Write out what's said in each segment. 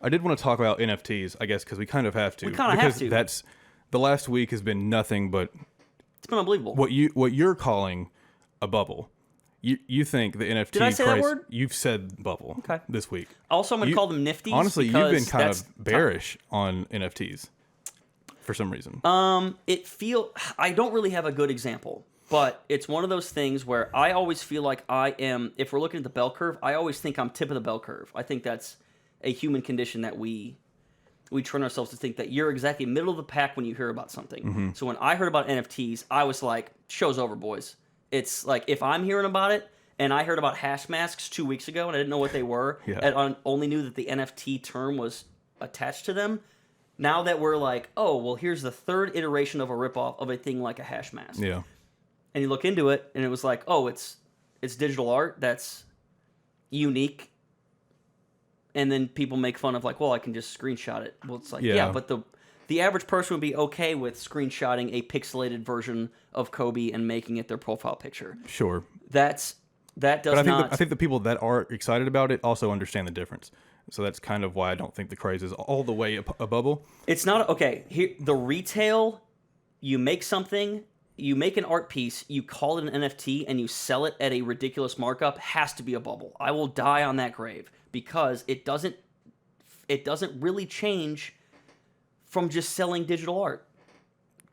I did want to talk about NFTs, I guess, because we kind of have to. We kind of have to. Because that's the last week has been nothing but It's been unbelievable. what you're calling a bubble. You think the NFT Did I say that word? You've said bubble this week. Also, I'm going to call them nifties. Honestly, you've been because kind that's of bearish on NFTs for some reason. I don't really have a good example, but it's one of those things where I always feel like if we're looking at the bell curve, I always think I'm tip of the bell curve. I think that's a human condition that we train ourselves to think that you're exactly middle of the pack when you hear about something. Mm-hmm. So when I heard about NFTs, I was like, show's over, boys. It's like, if I'm hearing about it, and I heard about hash masks 2 weeks ago, and I didn't know what they were, and I only knew that the NFT term was attached to them. Now that we're like, oh, well, here's the third iteration of a ripoff of a thing like a hash mask. Yeah. And you look into it, and it was like, oh, it's digital art that's unique. And then people make fun of like, well, I can just screenshot it. Well, it's like, yeah but the average person would be okay with screenshotting a pixelated version of Kobe and making it their profile picture. Sure. That does not. I think the people that are excited about it also understand the difference. So that's kind of why I don't think the craze is all the way a bubble. It's not okay. Here, the retail, you make something, you make an art piece, you call it an NFT, and you sell it at a ridiculous markup. Has to be a bubble. I will die on that grave because it doesn't really change from just selling digital art.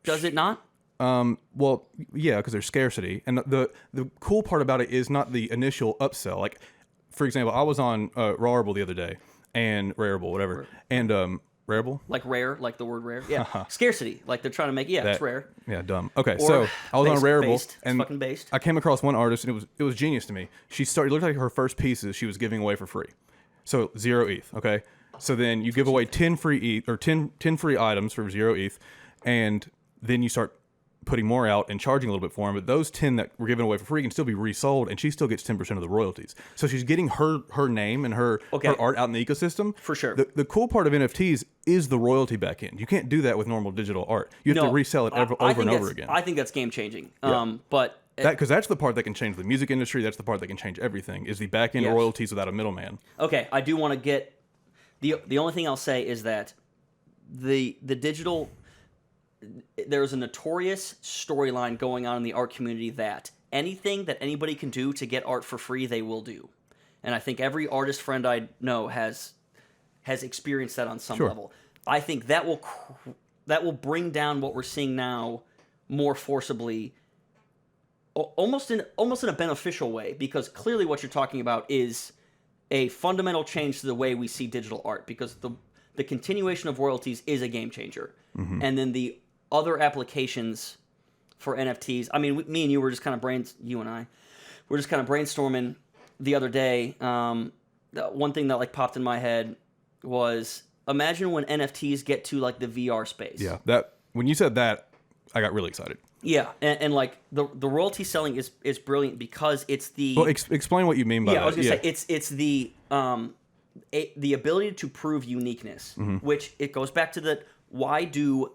Does it not? Well, yeah, because there's scarcity, and the cool part about it is not the initial upsell. Like, for example, I was on Rarible the other day, and Rarible, whatever, and Rarible, like rare, like the word rare, yeah. Scarcity, like they're trying to make, it's rare. Yeah, dumb. Okay, Or so I was on Rarible, based. and fucking based. I came across one artist, and it was genius to me. It looked like her first pieces she was giving away for free, so 0 ETH. Okay, so then you give away 10 free ETH or 10 free items for 0 ETH, and then you start putting more out and charging a little bit for them, but those 10 that were given away for free can still be resold, and she still gets 10% of the royalties. So she's getting her name and her art out in the ecosystem. For sure. The cool part of NFTs is the royalty back end. You can't do that with normal digital art. You have to resell it over and over again. I think that's game changing. Yeah. But because that's the part that can change the music industry. That's the part that can change everything. Is the back end royalties without a middleman. Okay, I do want to get the only thing I'll say is that the digital. There's a notorious storyline going on in the art community that anything that anybody can do to get art for free, they will do. And I think every artist friend I know has experienced that on some level. I think that will bring down what we're seeing now more forcibly, almost in a beneficial way, because clearly what you're talking about is a fundamental change to the way we see digital art, because the continuation of royalties is a game changer. Mm-hmm. And then the other applications for NFTs. I mean, me and you were just kind of brainstorming the other day. One thing that like popped in my head was, imagine when NFTs get to like the VR space. Yeah, that when you said that, I got really excited. Yeah, and like the royalty selling is brilliant because it's the. Well, explain what you mean by that. I was gonna say it's the ability to prove uniqueness, which it goes back to the why do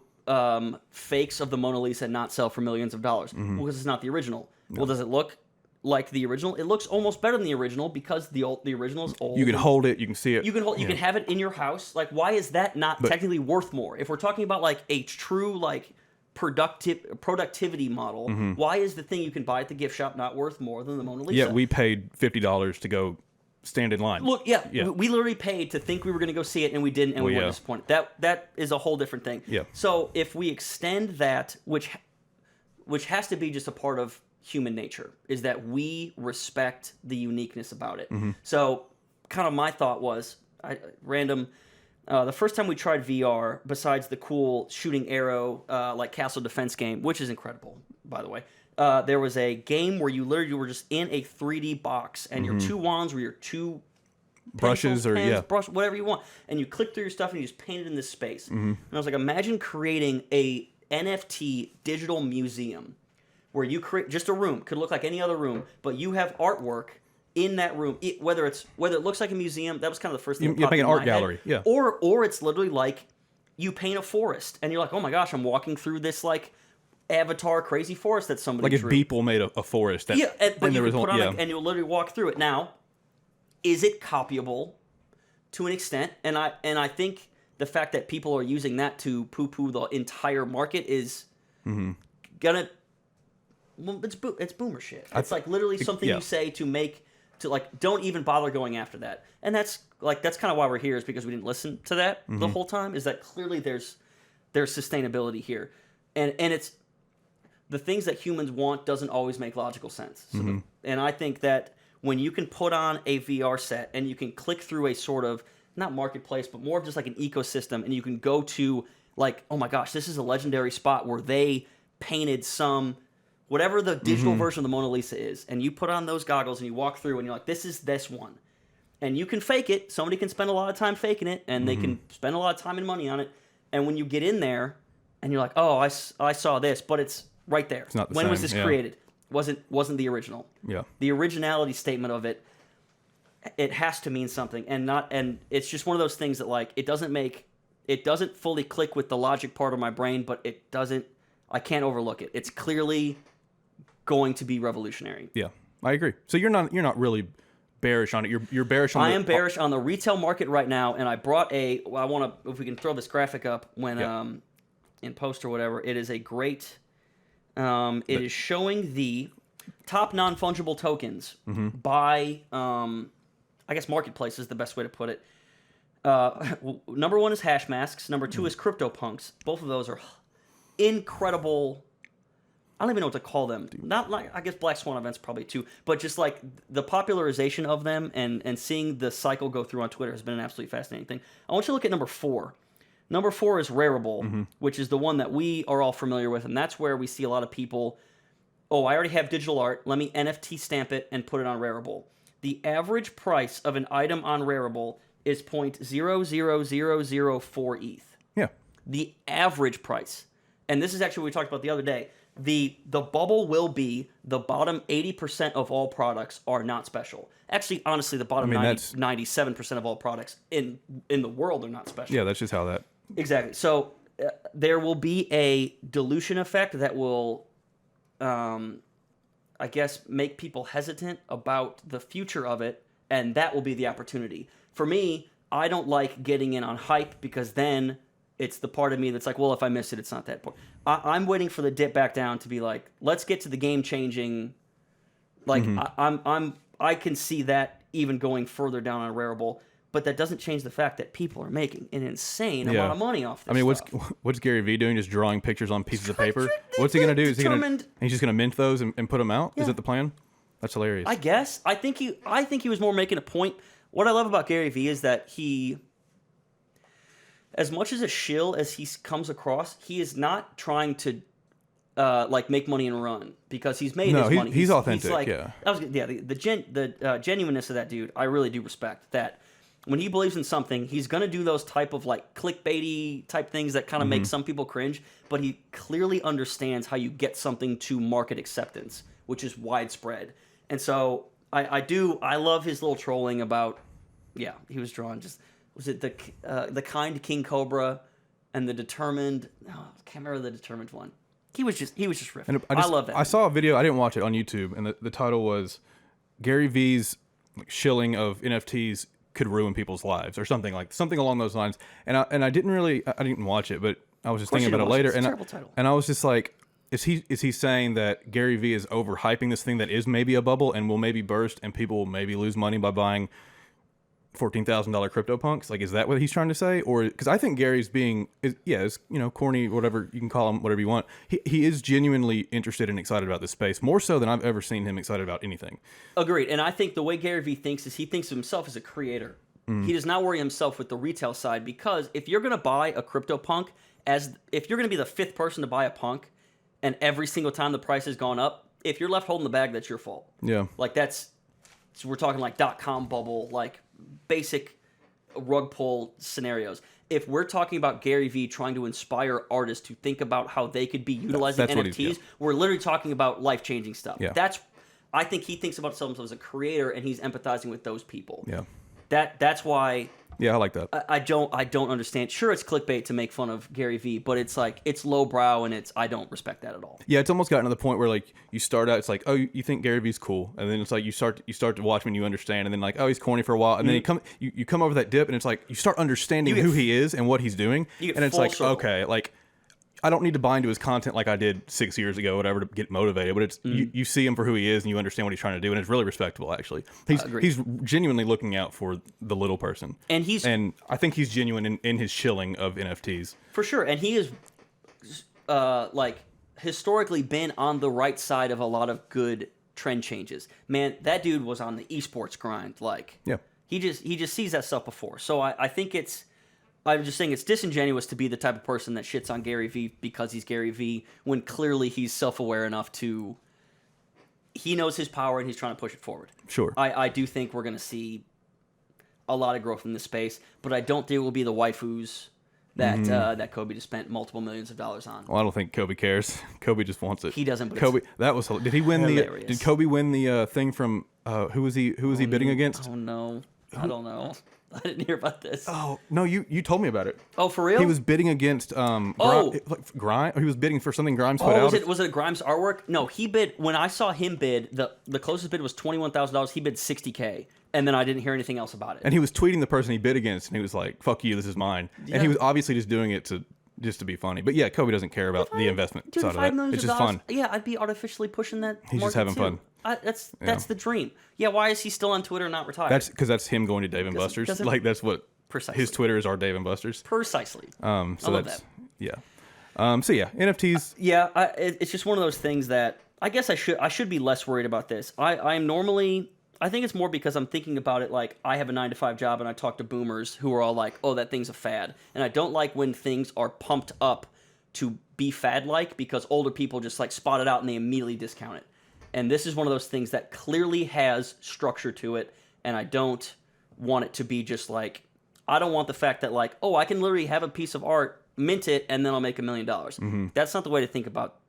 fakes of the Mona Lisa not sell for millions of dollars? Well, because it's not the original. No. Well, does it look like the original? It looks almost better than the original because the original is old. You can hold it. You can see it. You can have it in your house. Like, why is that not technically worth more? If we're talking about like a true like productivity model, why is the thing you can buy at the gift shop not worth more than the Mona Lisa? Yeah, we paid $50 to go stand in line. Look, we literally paid to think we were going to go see it, and we didn't, and we were disappointed. That is a whole different thing. Yeah. So if we extend that, which has to be just a part of human nature, is that we respect the uniqueness about it. So kind of my thought was, the first time we tried VR, besides the cool shooting arrow like Castle Defense game, which is incredible, by the way, there was a game where you literally were just in a 3D box, and your two wands were your two brushes, brush, whatever you want, and you click through your stuff and you just paint it in this space. And I was like, imagine creating a NFT digital museum where you create just a room, could look like any other room, but you have artwork in that room, whether it looks like a museum. That was kind of the first thing. You make an art gallery, yeah. Or it's literally like you paint a forest, and you're like, oh my gosh, I'm walking through this like Avatar crazy forest that somebody drew. Like if Beeple made a forest. But you put on and you'll literally walk through it. Now, is it copyable to an extent, and I think the fact that people are using that to poo-poo the entire market is gonna. Well, it's boomer shit. It's like literally something you say to like don't even bother going after that, and that's kind of why we're here, is because we didn't listen to that the whole time. Is that clearly there's sustainability here, and it's the things that humans want doesn't always make logical sense. So and I think that when you can put on a VR set and you can click through a sort of, not marketplace, but more of just like an ecosystem, and you can go to like, oh my gosh, this is a legendary spot where they painted whatever the digital version of the Mona Lisa is, and you put on those goggles and you walk through and you're like, this is this one. And you can fake it. Somebody can spend a lot of time faking it, and they can spend a lot of time and money on it. And when you get in there and you're like, oh, I saw this, but it's right there. It's not the when same, was this created? Wasn't the original. Yeah. The originality statement of it has to mean something, and it's just one of those things that like it doesn't fully click with the logic part of my brain, but I can't overlook it. It's clearly going to be revolutionary. Yeah, I agree. So you're not really bearish on it. You're bearish on. I am bearish on the retail market right now, and I brought I want to, if we can throw this graphic up when in post or whatever. It is a great. It is showing the top non-fungible tokens by I guess marketplace is the best way to put it. Number 1 is hash masks. Number 2 is CryptoPunks. Both of those are incredible. I don't even know what to call them. Not like, I guess Black Swan events probably too, but just like the popularization of them and seeing the cycle go through on Twitter has been an absolutely fascinating thing. I want you to look at number 4. Number 4 is Rarible, which is the one that we are all familiar with, and that's where we see a lot of people, oh, I already have digital art, let me NFT stamp it and put it on Rarible. The average price of an item on Rarible is 0.00004 ETH. Yeah. The average price. And this is actually what we talked about the other day. The bubble will be the bottom 80% of all products are not special. Actually, honestly, the bottom 97% of all products in the world are not special. Yeah, that's just how that... Exactly. So there will be a dilution effect that will, I guess, make people hesitant about the future of it, and that will be the opportunity. For me, I don't like getting in on hype, because then it's the part of me that's like, well, if I miss it, it's not that important. I'm waiting for the dip back down to be like, let's get to the game changing. Like I can see that even going further down on Rarible, but that doesn't change the fact that people are making an insane amount of money off this. I mean, stuff. what's Gary Vee doing? Just drawing pictures on pieces of paper? What's he gonna do? He's just gonna mint those and put them out? Yeah. Is that the plan? That's hilarious. I guess. I think he was more making a point. What I love about Gary Vee is that he, as much as a shill as he comes across, he is not trying to like make money and run, because he's made his money. He's authentic. He's like, the genuineness of that dude, I really do respect. That when he believes in something, he's gonna do those type of like clickbaity type things that kind of make some people cringe. But he clearly understands how you get something to market acceptance, which is widespread. And so I love his little trolling about. Yeah, he was drawing just. Was it the kind King Cobra and the determined? Oh, I can't remember the determined one. He was just riffing. I love that. I saw a video. I didn't watch it on YouTube, and the title was Gary Vee's shilling of NFTs could ruin people's lives, or something along those lines. And I didn't watch it, but I was just thinking about it later. It's a terrible title. And I was just like, is he saying that Gary Vee is overhyping this thing that is maybe a bubble and will maybe burst, and people will maybe lose money by buying $14,000 CryptoPunks? Like, is that what he's trying to say? Or because I think Gary's is corny, whatever you can call him, whatever you want. He is genuinely interested and excited about this space, more so than I've ever seen him excited about anything. Agreed. And I think the way Gary Vee thinks is he thinks of himself as a creator. He does not worry himself with the retail side, because if you're going to buy a CryptoPunk, if you're going to be the 5th person to buy a punk, and every single time the price has gone up, if you're left holding the bag, that's your fault. Yeah. Like so we're talking like .com bubble, like basic rug pull scenarios. If we're talking about Gary Vee trying to inspire artists to think about how they could be utilizing NFTs, we're literally talking about life-changing stuff. Yeah. I think he thinks about himself as a creator, and he's empathizing with those people. Yeah. That's why Yeah, I like that. I don't understand. Sure, it's clickbait to make fun of Gary Vee, but it's like it's lowbrow and I don't respect that at all. Yeah, it's almost gotten to the point where like you start out, it's like, oh, you think Gary Vee's cool, and then it's like you start to watch him and you understand, and then like, oh, he's corny for a while, and then you come over that dip, and it's like you start understanding who he is and what he's doing, and it's like, okay, like I don't need to buy into his content like I did 6 years ago, whatever, to get motivated. But it's you see him for who he is, and you understand what he's trying to do, and it's really respectable. Actually, he's genuinely looking out for the little person, and I think he's genuine in his shilling of NFTs for sure. And he is like historically been on the right side of a lot of good trend changes. Man, that dude was on the esports grind. Like, yeah, he just sees that stuff before. So I think I'm just saying it's disingenuous to be the type of person that shits on Gary Vee because he's Gary Vee when clearly he's self-aware enough he knows his power and he's trying to push it forward. Sure. I do think we're going to see a lot of growth in this space, but I don't think it will be the waifus that Kobe just spent multiple millions of dollars on. Well, I don't think Kobe cares. Kobe just wants it. He doesn't. But Kobe, that was did he win hilarious. Did Kobe win the thing from who was he bidding against? Oh no, I don't know. I didn't hear about this. Oh no, you told me about it. Oh, for real? He was bidding against Grimes. He was bidding for something Grimes put out. Was it a Grimes artwork? No, he bid. When I saw him bid, the closest bid was $21,000. He bid $60K, and then I didn't hear anything else about it. And he was tweeting the person he bid against, and he was like, "Fuck you, this is mine." Yeah. And he was obviously just doing it to be funny. But yeah, Kobe doesn't care about the investment side of that. It's just fun. Yeah, I'd be artificially pushing that. He's just having fun. That's the dream. Yeah, why is he still on Twitter, not retired? That's because that's him going to Dave & Buster's. Like that's what. Precisely. His Twitter is our Dave & Buster's. Precisely. So I love that. Yeah. So yeah, NFTs. Yeah, it's just one of those things that I guess I should be less worried about this. I'm normally, I think it's more because I'm thinking about it like I have a 9-to-5 job and I talk to boomers who are all like, oh, that thing's a fad. And I don't like when things are pumped up to be fad-like because older people just like spot it out and they immediately discount it. And this is one of those things that clearly has structure to it, and I don't want it to be just like, I don't want the fact that like, oh, I can literally have a piece of art, mint it, and then I'll make $1 million. That's not the way to think about